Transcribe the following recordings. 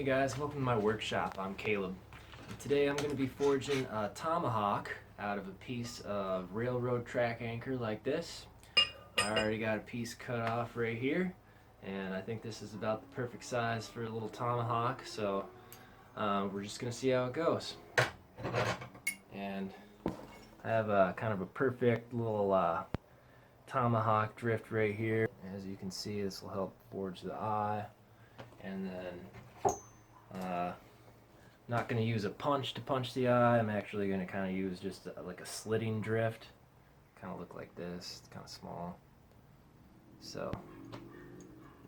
Hey guys, welcome to my workshop. I'm Caleb. And today I'm going to be forging a Tomahawk out of a piece of railroad track anchor like this. I already got a piece cut off right here, and I think this is about the perfect size for a little Tomahawk, so we're just going to see how it goes. And I have a kind of a perfect little Tomahawk drift right here. As you can see, this will help forge the eye. And then not going to use a punch to punch the eye. I'm actually going to kind of use just like a slitting drift. Kind of look like this. It's kind of small. So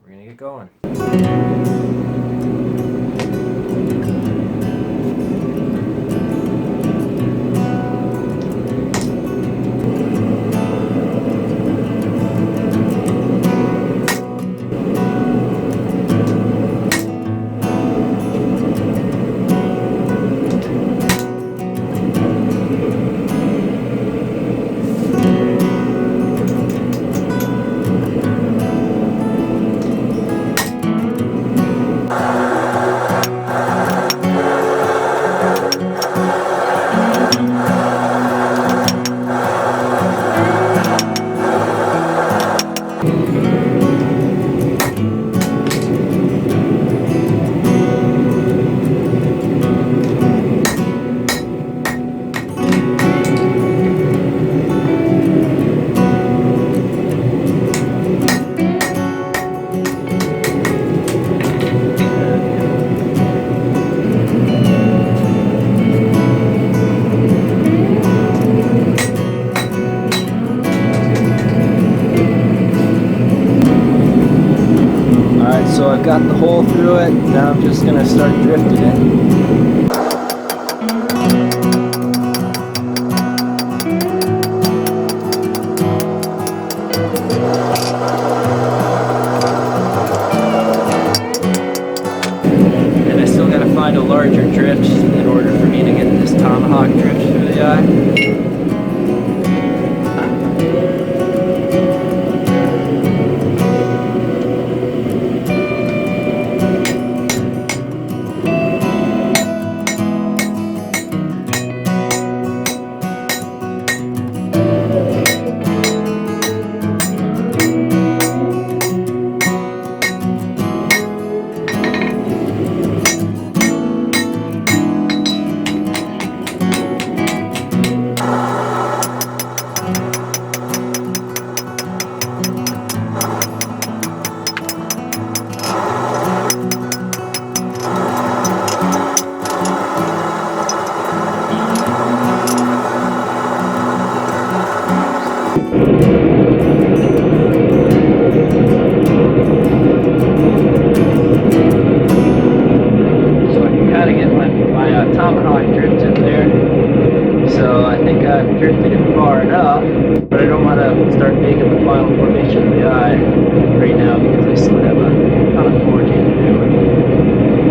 we're going to get going. So I've got the hole through it, now I'm just going to start drifting it. And I still got to find a larger drift in order for me to get this Tomahawk drift through the eye. Tomahawk drift in there, so I think I've drifted it far enough, but I don't want to start making the final formation of the eye right now because I still have a ton of forging to do.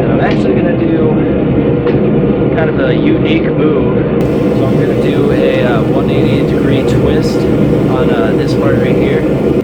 And I'm actually going to do kind of a unique move, so I'm going to do a 180-degree twist on this part right here.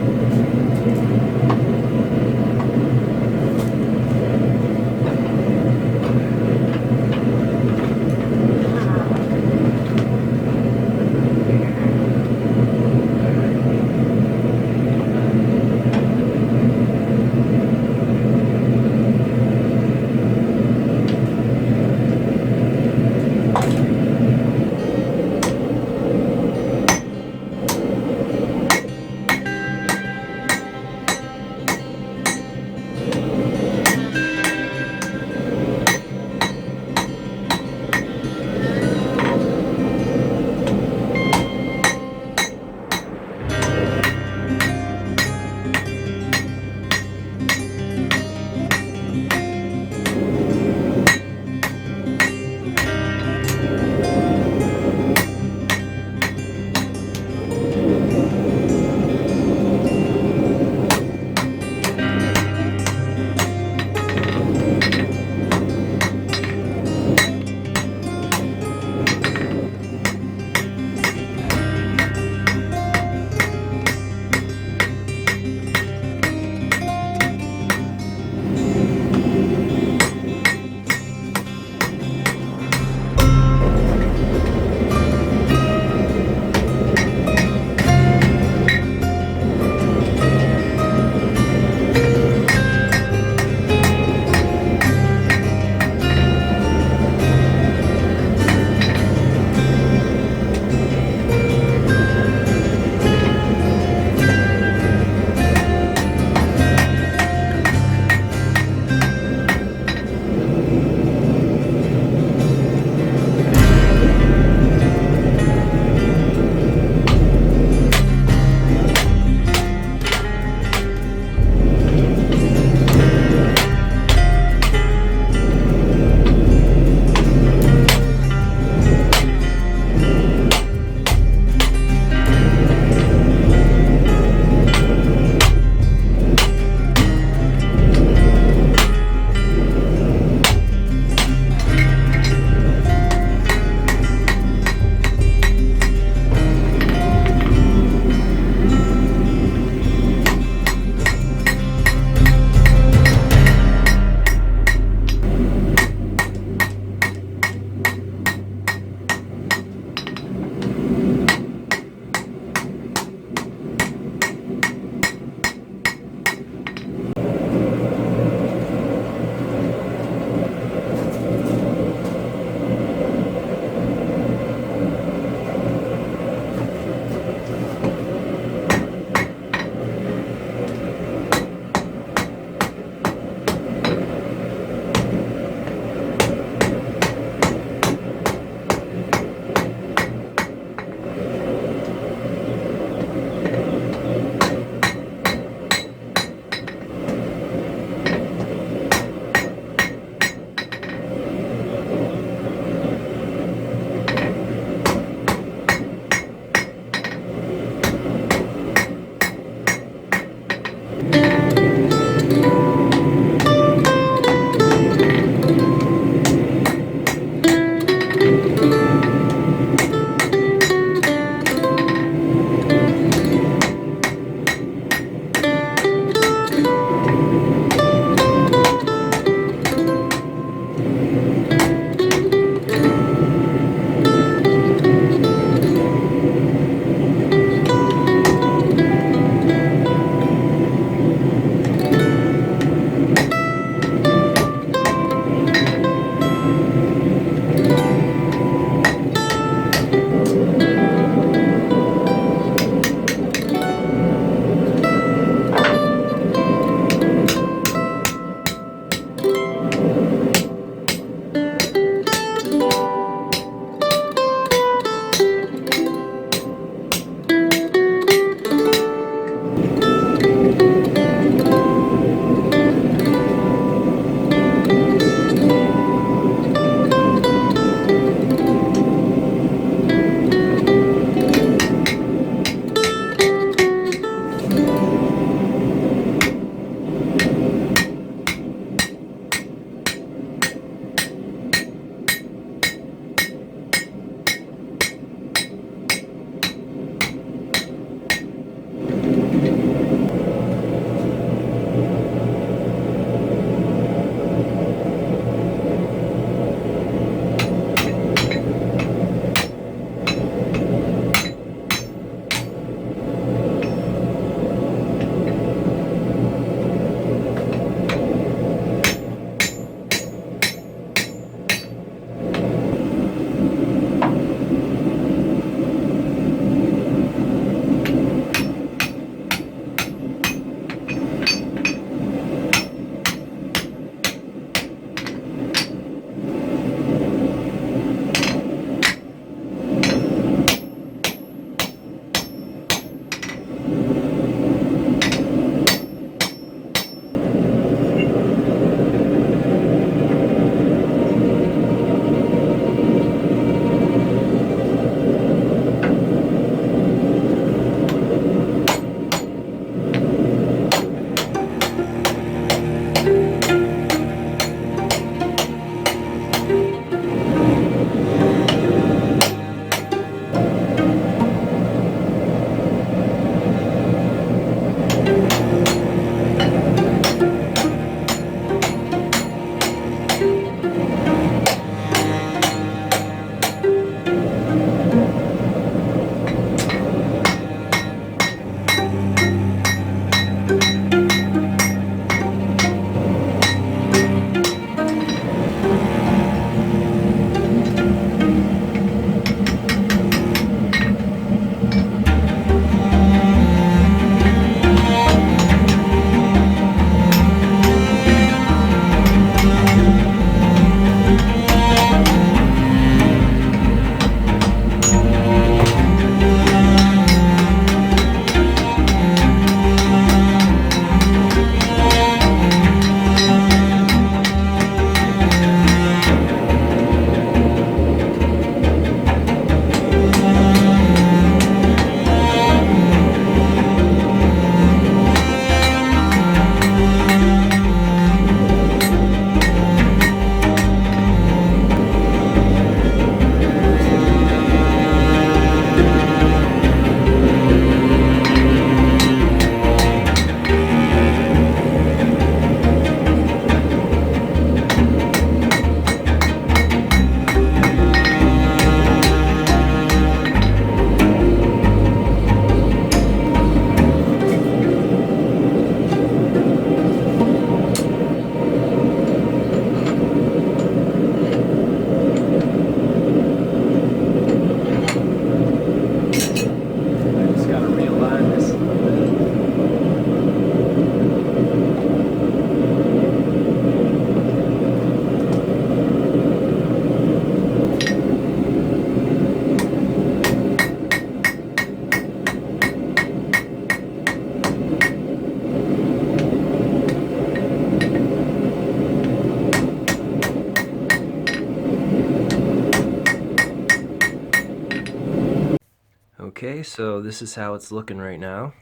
Okay, so this is how it's looking right now.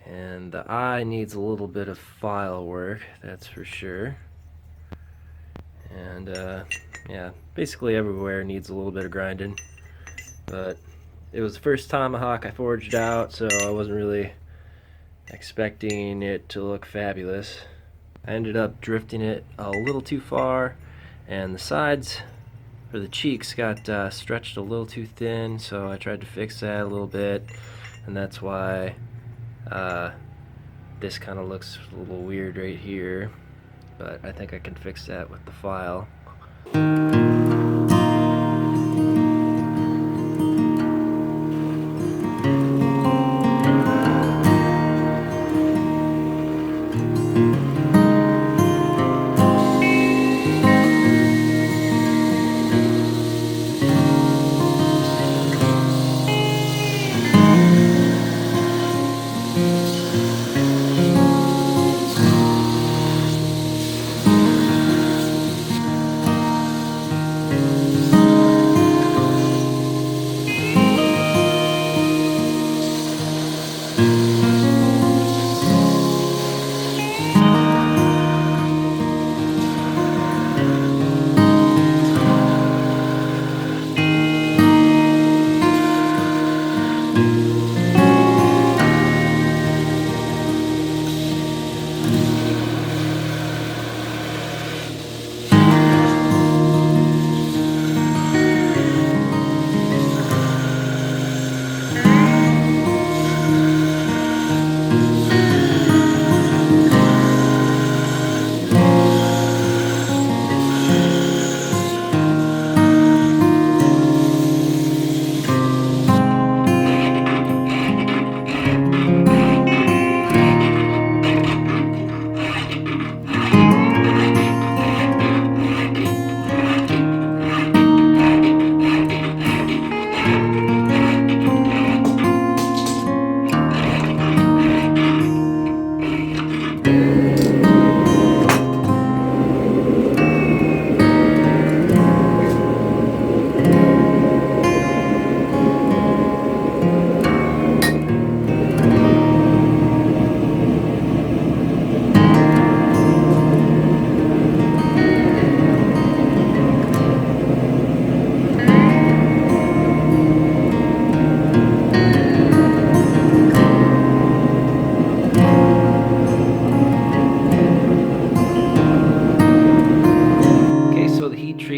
And the eye needs a little bit of file work, that's for sure. And yeah, basically everywhere needs a little bit of grinding. But it was the first Tomahawk I forged out, so I wasn't really expecting it to look fabulous. I ended up drifting it a little too far, and the sides for the cheeks got stretched a little too thin, so I tried to fix that a little bit, and that's why this kind of looks a little weird right here, but I think I can fix that with the file.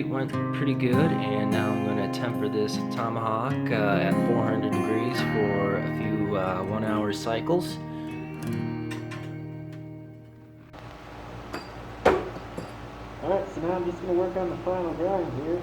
Went pretty good, and now I'm going to temper this Tomahawk at 400 degrees for a few 1-hour cycles. Alright, so now I'm just going to work on the final grind here.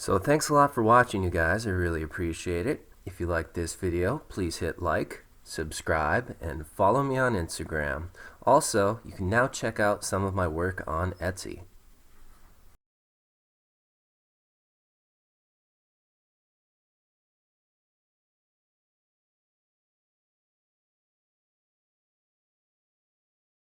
So thanks a lot for watching, you guys. I really appreciate it. If you like this video, please hit like, subscribe, and follow me on Instagram. Also, you can now check out some of my work on Etsy.